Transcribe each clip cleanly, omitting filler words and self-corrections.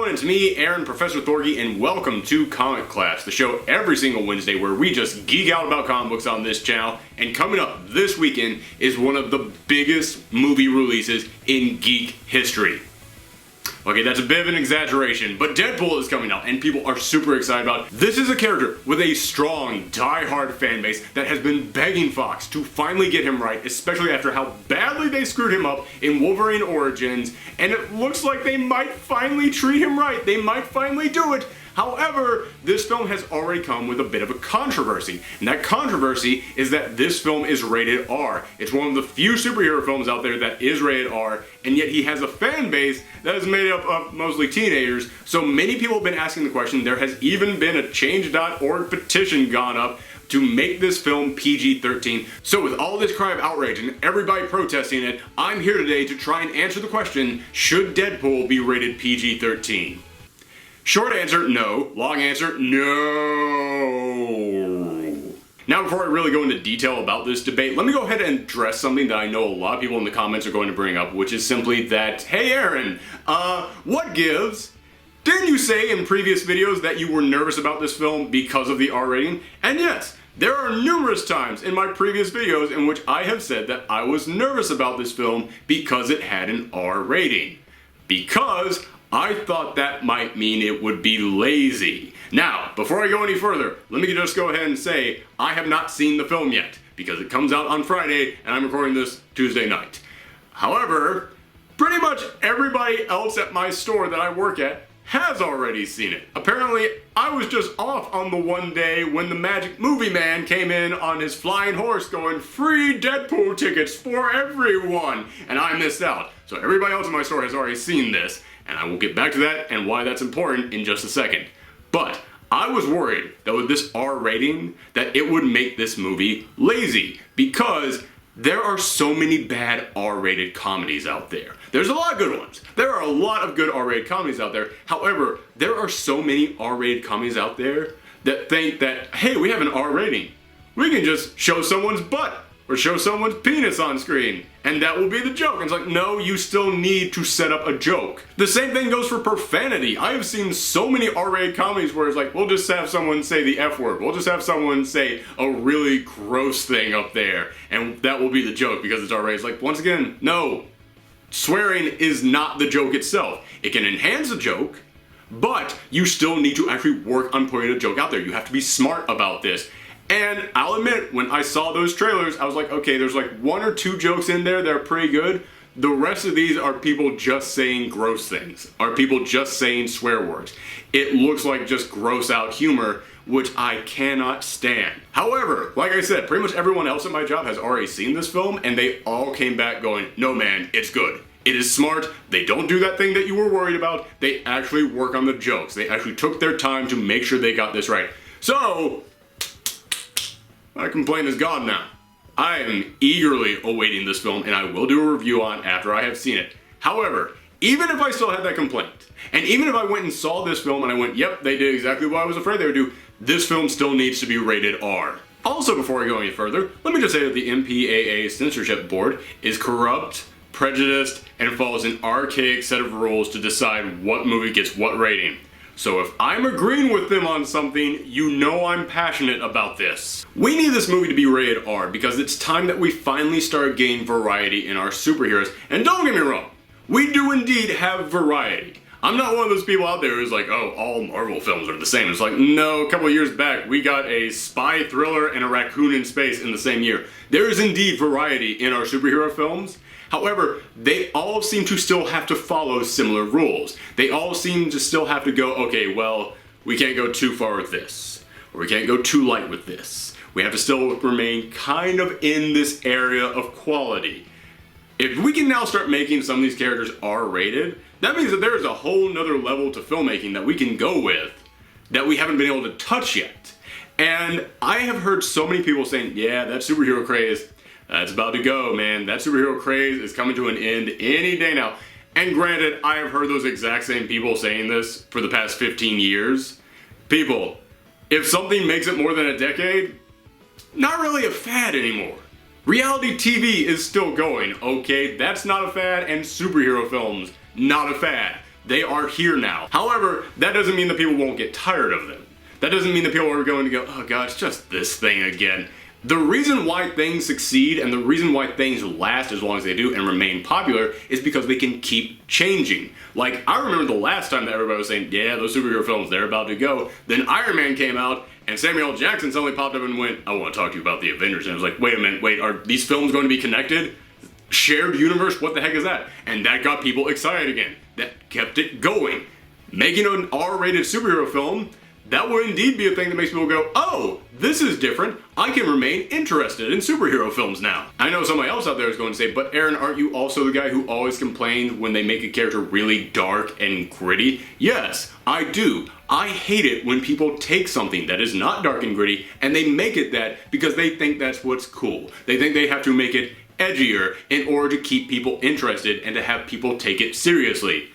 everyone, it's me, Aaron, Professor Thorgy, and welcome to Comic Class, the show every single Wednesday where we just geek out about comic books on this channel. And coming up this weekend is one of the biggest movie releases in geek history. Okay, that's a bit of an exaggeration, but Deadpool is coming out and people are super excited about it. This is a character with a strong, die-hard fan base that has been begging Fox to finally get him right, especially after how badly they screwed him up in Wolverine Origins, and it looks like they might finally treat him right. They might finally do it. However, this film has already come with a bit of a controversy, and that controversy is that this film is rated R. It's one of the few superhero films out there that is rated R, and yet he has a fan base that is made up of mostly teenagers, so many people have been asking the question. There has even been a change.org petition gone up to make this film PG-13. So with all this cry of outrage and everybody protesting it, I'm here today to try and answer the question, should Deadpool be rated PG-13? Short answer, no. Long answer, no. Now before I really go into detail about this debate, let me go ahead and address something that I know a lot of people in the comments are going to bring up, which is simply that, hey Aaron, what gives? Didn't you say in previous videos that you were nervous about this film because of the R rating? And yes, there are numerous times in my previous videos in which I have said that I was nervous about this film because it had an R rating. Because I thought that might mean it would be lazy. Now, before I go any further, let me just go ahead and say I have not seen the film yet because it comes out on Friday and I'm recording this Tuesday night. However, pretty much everybody else at my store that I work at has already seen it. Apparently, I was just off on the one day when the Magic Movie Man came in on his flying horse going, free Deadpool tickets for everyone, and I missed out. So everybody else in my store has already seen this, and I will get back to that and why that's important in just a second. But I was worried that with this R rating, that it would make this movie lazy, because there are so many bad R-rated comedies out there. There's a lot of good ones. There are a lot of good R-rated comedies out there. However, there are so many R-rated comedies out there that think that, hey, we have an R rating. We can just show someone's butt or show someone's penis on screen, and that will be the joke. And it's like, no, you still need to set up a joke. The same thing goes for profanity. I have seen so many R-rated comedies where it's like, we'll just have someone say the F word. We'll just have someone say a really gross thing up there, and that will be the joke because it's R-rated. It's like, once again, no. Swearing is not the joke itself. It can enhance a joke, but you still need to actually work on putting a joke out there. You have to be smart about this. And I'll admit, when I saw those trailers, I was like, okay, there's like one or two jokes in there that are pretty good. The rest of these are people just saying gross things, are people just saying swear words. It looks like just gross out humor, which I cannot stand. However, like I said, pretty much everyone else at my job has already seen this film, and they all came back going, no man, it's good. It is smart. They don't do that thing that you were worried about. They actually work on the jokes. They actually took their time to make sure they got this right. So, my complaint is gone now. I am eagerly awaiting this film, and I will do a review on after I have seen it. However, even if I still had that complaint, and even if I went and saw this film and I went, yep, they did exactly what I was afraid they would do, this film still needs to be rated R. Also, before I go any further, let me just say that the MPAA censorship board is corrupt, prejudiced, and follows an archaic set of rules to decide what movie gets what rating. So if I'm agreeing with them on something, you know I'm passionate about this. We need this movie to be rated R because it's time that we finally start getting variety in our superheroes. And don't get me wrong, we do indeed have variety. I'm not one of those people out there who's like, oh, all Marvel films are the same. It's like, no, a couple of years back, we got a spy thriller and a raccoon in space in the same year. There is indeed variety in our superhero films. However, they all seem to still have to follow similar rules. They all seem to still have to go, okay, well, we can't go too far with this, or we can't go too light with this. We have to still remain kind of in this area of quality. If we can now start making some of these characters R-rated, that means that there is a whole nother level to filmmaking that we can go with that we haven't been able to touch yet. And I have heard so many people saying, yeah, that superhero craze, that's about to go, man. That superhero craze is coming to an end any day now. And granted, I have heard those exact same people saying this for the past 15 years. People, if something makes it more than a decade, not really a fad anymore. Reality TV is still going, okay? That's not a fad, and superhero films, not a fad. They are here now. However, that doesn't mean that people won't get tired of them. That doesn't mean that people are going to go, oh god, it's just this thing again. The reason why things succeed and the reason why things last as long as they do and remain popular is because they can keep changing. Like, I remember the last time that everybody was saying, yeah, those superhero films, they're about to go. Then Iron Man came out and Samuel L. Jackson suddenly popped up and went, I want to talk to you about the Avengers. And I was like, wait a minute, wait, are these films going to be connected? Shared universe? What the heck is that? And that got people excited again. That kept it going. Making an R-rated superhero film, that would indeed be a thing that makes people go, oh, this is different. I can remain interested in superhero films now. I know somebody else out there is going to say, but Aaron, aren't you also the guy who always complained when they make a character really dark and gritty? Yes, I do. I hate it when people take something that is not dark and gritty and they make it that because they think that's what's cool. They think they have to make it edgier in order to keep people interested and to have people take it seriously.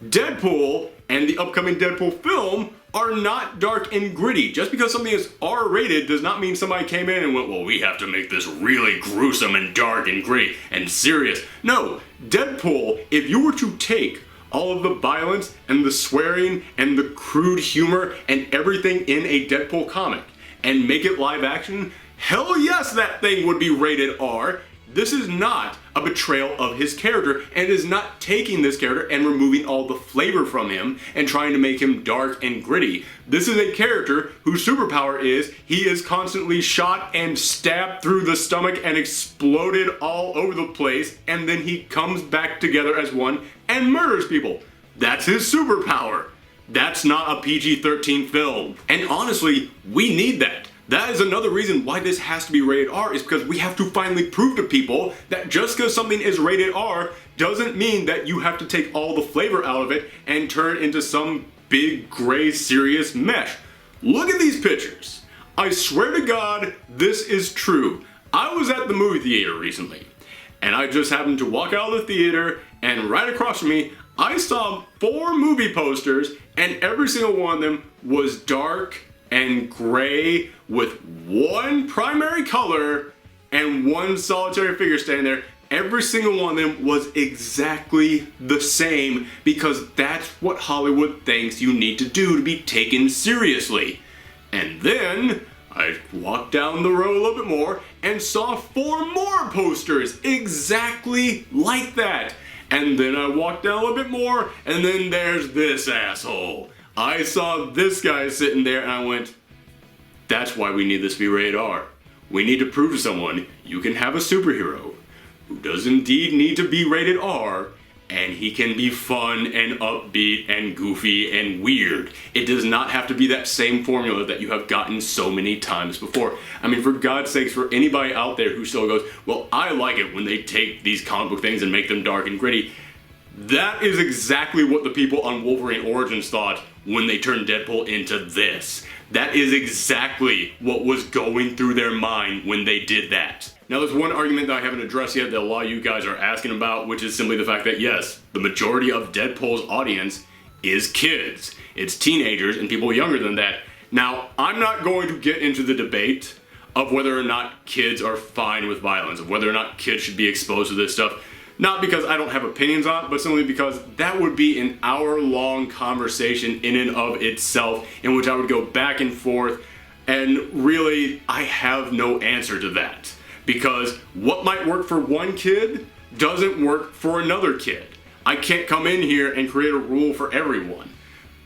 Deadpool and the upcoming Deadpool film are not dark and gritty. Just because something is R-rated does not mean somebody came in and went, well, we have to make this really gruesome and dark and gritty and serious. No, Deadpool, if you were to take all of the violence and the swearing and the crude humor and everything in a Deadpool comic and make it live action, hell yes, that thing would be rated R. This is not a betrayal of his character and is not taking this character and removing all the flavor from him and trying to make him dark and gritty. This is a character whose superpower is he is constantly shot and stabbed through the stomach and exploded all over the place, and then he comes back together as one and murders people. That's his superpower. That's not a PG-13 film. And honestly, we need that. That is another reason why this has to be rated R, is because we have to finally prove to people that just because something is rated R doesn't mean that you have to take all the flavor out of it and turn it into some big, gray, serious mesh. Look at these pictures. I swear to God, this is true. I was at the movie theater recently, and I just happened to walk out of the theater, and right across from me, I saw 4 movie posters, and every single one of them was dark and gray with one primary color and one solitary figure standing there. Every single one of them was exactly the same because that's what Hollywood thinks you need to do to be taken seriously. And then I walked down the road a little bit more and saw 4 more posters exactly like that. And then I walked down a little bit more and then there's this asshole. I saw this guy sitting there and I went, that's why we need this to be rated R. We need to prove to someone you can have a superhero who does indeed need to be rated R, and he can be fun and upbeat and goofy and weird. It does not have to be that same formula that you have gotten so many times before. I mean, for God's sakes, for anybody out there who still goes, well, I like it when they take these comic book things and make them dark and gritty. That is exactly what the people on Wolverine Origins thought when they turned Deadpool into this. That is exactly what was going through their mind when they did that. Now, there's one argument that I haven't addressed yet that a lot of you guys are asking about, which is simply the fact that, yes, the majority of Deadpool's audience is kids. It's teenagers and people younger than that. Now, I'm not going to get into the debate of whether or not kids are fine with violence, of whether or not kids should be exposed to this stuff. Not because I don't have opinions on it, but simply because that would be an hour-long conversation in and of itself, in which I would go back and forth, and really, I have no answer to that. Because what might work for one kid doesn't work for another kid. I can't come in here and create a rule for everyone.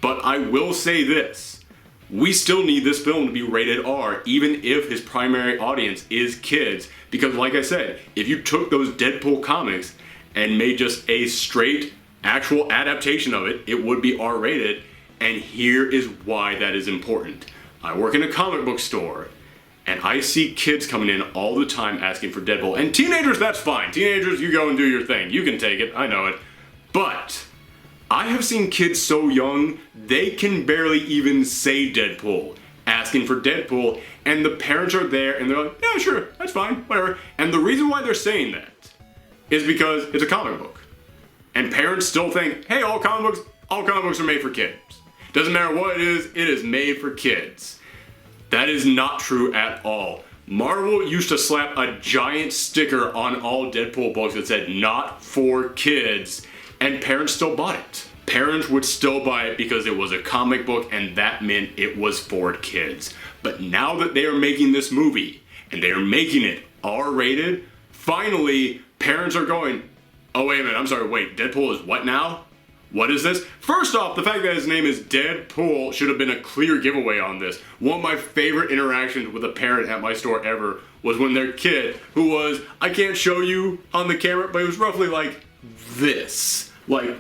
But I will say this. We still need this film to be rated R, even if his primary audience is kids. Because like I said, if you took those Deadpool comics and made just a straight, actual adaptation of it, it would be R-rated. And here is why that is important. I work in a comic book store, and I see kids coming in all the time asking for Deadpool. And teenagers, that's fine. Teenagers, you go and do your thing. You can take it, I know it. But I have seen kids so young, they can barely even say Deadpool, asking for Deadpool, and the parents are there and they're like, yeah, sure, that's fine, whatever. And the reason why they're saying that is because it's a comic book. And parents still think, hey, all comic books are made for kids. Doesn't matter what it is made for kids. That is not true at all. Marvel used to slap a giant sticker on all Deadpool books that said, not for kids, and parents still bought it. parents would still buy it because it was a comic book and that meant it was for kids. But now that they are making this movie and they are making it R-rated, finally parents are going, oh wait a minute, I'm sorry, wait, Deadpool is what now? What is this? First off, the fact that his name is Deadpool should have been a clear giveaway on this. One of my favorite interactions with a parent at my store ever was when their kid, who was, I can't show you on the camera, but it was roughly like this. Like,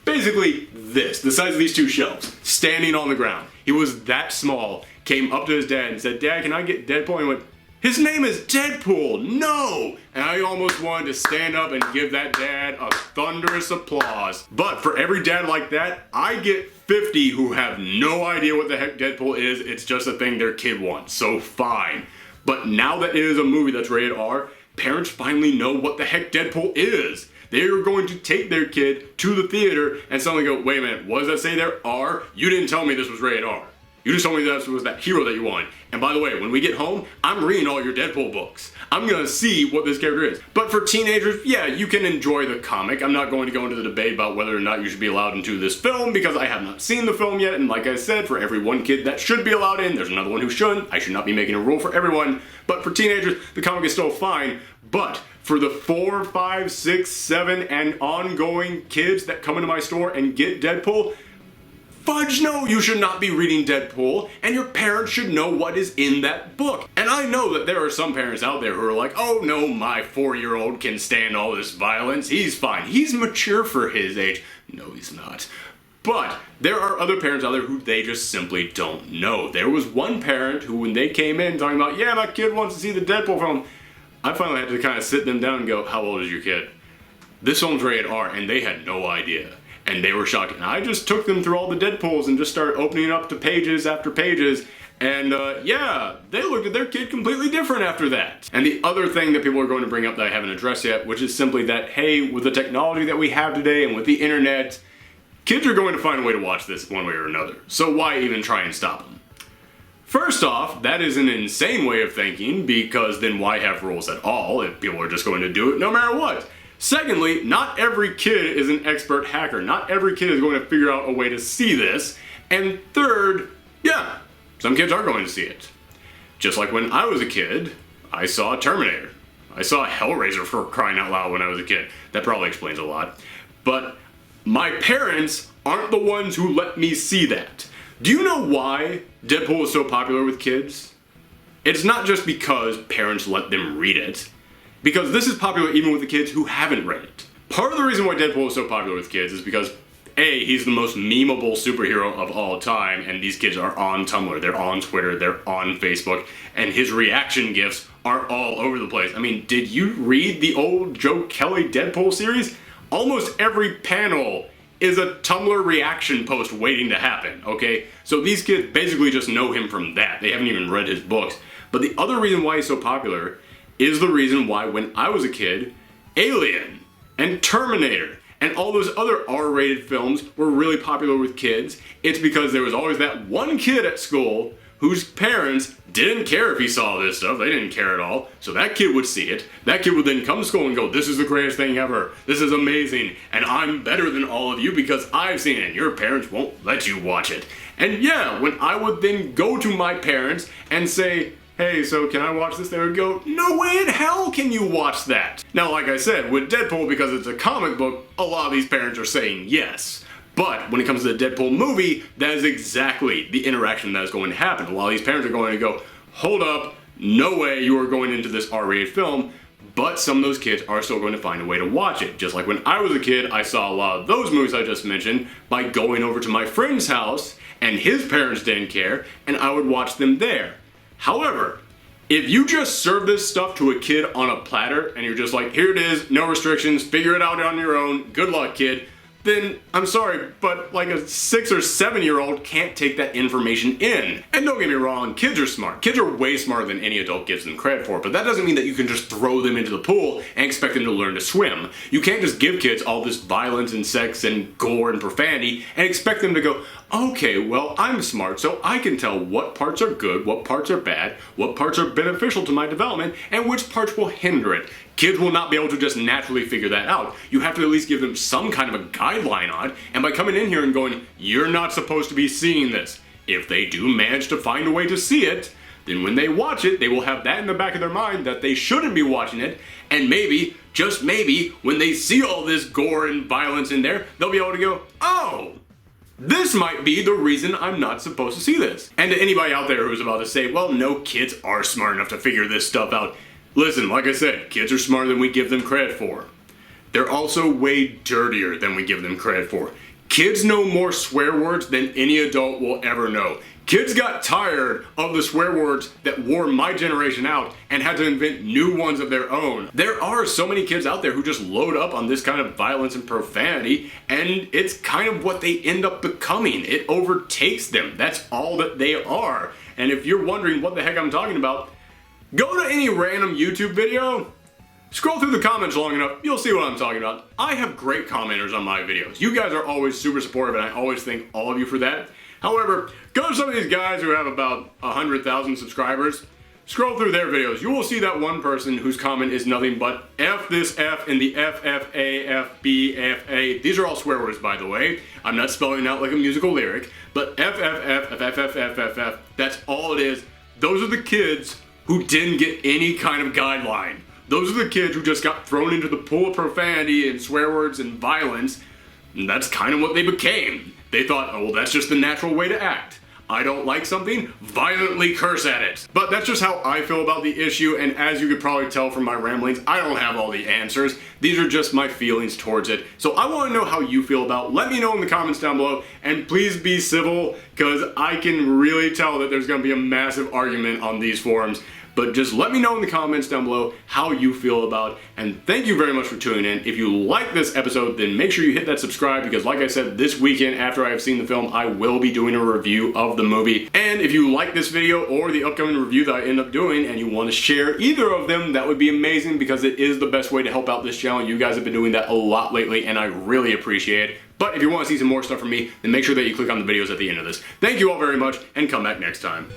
basically this, the size of these two shelves, standing on the ground. He was that small, came up to his dad and said, Dad, can I get Deadpool? And he went, his name is Deadpool, no! And I almost wanted to stand up and give that dad a thunderous applause. But for every dad like that, I get 50 who have no idea what the heck Deadpool is. It's just a thing their kid wants, so fine. But now that it is a movie that's rated R, parents finally know what the heck Deadpool is. They are going to take their kid to the theater and suddenly go, wait a minute, what does that say there? R? You didn't tell me this was rated R. You just told me that was that hero that you wanted. And by the way, when we get home, I'm reading all your Deadpool books. I'm gonna see what this character is. But for teenagers, yeah, you can enjoy the comic. I'm not going to go into the debate about whether or not you should be allowed into this film because I have not seen the film yet. And like I said, for every one kid that should be allowed in, there's another one who shouldn't. I should not be making a rule for everyone. But for teenagers, the comic is still fine. But for the 4, 5, 6, 7, and ongoing kids that come into my store and get Deadpool, fudge no, you should not be reading Deadpool, and your parents should know what is in that book. And I know that there are some parents out there who are like, oh no, my 4-year-old can stand all this violence, he's fine, he's mature for his age. No, he's not. But there are other parents out there who they just simply don't know. There was one parent who, when they came in talking about, yeah, my kid wants to see the Deadpool film, I finally had to kind of sit them down and go, how old is your kid? This film's rated R, and they had no idea. And they were shocked. And I just took them through all the Deadpools and just started opening up to pages after pages. And yeah, they looked at their kid completely different after that. And the other thing that people are going to bring up that I haven't addressed yet, which is simply that, hey, with the technology that we have today and with the internet, kids are going to find a way to watch this one way or another. So why even try and stop them? First off, that is an insane way of thinking, because then why have rules at all if people are just going to do it no matter what? Secondly, not every kid is an expert hacker. Not every kid is going to figure out a way to see this. And third, yeah, some kids are going to see it. Just like when I was a kid, I saw Terminator. I saw Hellraiser, for crying out loud, when I was a kid. That probably explains a lot. But my parents aren't the ones who let me see that. Do you know why Deadpool is so popular with kids? It's not just because parents let them read it. Because this is popular even with the kids who haven't read it. Part of the reason why Deadpool is so popular with kids is because, A, he's the most memeable superhero of all time, and these kids are on Tumblr, they're on Twitter, they're on Facebook, and his reaction gifs are all over the place. I mean, did you read the old Joe Kelly Deadpool series? Almost every panel is a Tumblr reaction post waiting to happen, okay? So these kids basically just know him from that. They haven't even read his books. But the other reason why he's so popular is the reason why when I was a kid, Alien and Terminator and all those other R-rated films were really popular with kids. It's because there was always that one kid at school whose parents didn't care if he saw this stuff. They didn't care at all. So that kid would see it. That kid would then come to school and go, this is the greatest thing ever. This is amazing. And I'm better than all of you because I've seen it. And your parents won't let you watch it. And yeah, when I would then go to my parents and say, hey, so can I watch this? They would go, no way in hell can you watch that. Now, like I said, with Deadpool, because it's a comic book, a lot of these parents are saying yes. But when it comes to the Deadpool movie, that is exactly the interaction that is going to happen. A lot of these parents are going to go, hold up, no way you are going into this R-rated film, but some of those kids are still going to find a way to watch it. Just like when I was a kid, I saw a lot of those movies I just mentioned by going over to my friend's house, and his parents didn't care, and I would watch them there. However, if you just serve this stuff to a kid on a platter and you're just like, here it is, no restrictions, figure it out on your own, good luck, kid, then I'm sorry, but like a 6 or 7-year-old can't take that information in. And don't get me wrong, kids are smart. Kids are way smarter than any adult gives them credit for, but that doesn't mean that you can just throw them into the pool and expect them to learn to swim. You can't just give kids all this violence and sex and gore and profanity and expect them to go, okay, well, I'm smart, so I can tell what parts are good, what parts are bad, what parts are beneficial to my development, and which parts will hinder it. Kids will not be able to just naturally figure that out. You have to at least give them some kind of a guideline on it, and by coming in here and going, you're not supposed to be seeing this. If they do manage to find a way to see it, then when they watch it, they will have that in the back of their mind that they shouldn't be watching it, and maybe, just maybe, when they see all this gore and violence in there, they'll be able to go, oh, this might be the reason I'm not supposed to see this. And to anybody out there who's about to say, well, no, kids are smart enough to figure this stuff out. Listen, like I said, kids are smarter than we give them credit for. They're also way dirtier than we give them credit for. Kids know more swear words than any adult will ever know. Kids got tired of the swear words that wore my generation out and had to invent new ones of their own. There are so many kids out there who just load up on this kind of violence and profanity, and it's kind of what they end up becoming. It overtakes them. That's all that they are. And if you're wondering what the heck I'm talking about, go to any random YouTube video, scroll through the comments long enough, you'll see what I'm talking about. I have great commenters on my videos. You guys are always super supportive, and I always thank all of you for that. However, go to some of these guys who have about 100,000 subscribers, scroll through their videos. You will see that one person whose comment is nothing but F this F and the FFA. These are all swear words, by the way. I'm not spelling it out like a musical lyric, but FFF. That's all it is. Those are the kids who didn't get any kind of guideline. Those are the kids who just got thrown into the pool of profanity and swear words and violence, and that's kind of what they became. They thought, oh, well, that's just the natural way to act. I don't like something, violently curse at it. But that's just how I feel about the issue, and as you could probably tell from my ramblings, I don't have all the answers. These are just my feelings towards it. So I want to know how you feel about it. Let me know in the comments down below, and please be civil, because I can really tell that there's going to be a massive argument on these forums. But just let me know in the comments down below how you feel about it. And thank you very much for tuning in. If you like this episode, then make sure you hit that subscribe, because like I said, this weekend after I have seen the film, I will be doing a review of the movie. And if you like this video or the upcoming review that I end up doing and you want to share either of them, that would be amazing, because it is the best way to help out this channel. You guys have been doing that a lot lately, and I really appreciate it. But if you want to see some more stuff from me, then make sure that you click on the videos at the end of this. Thank you all very much, and come back next time.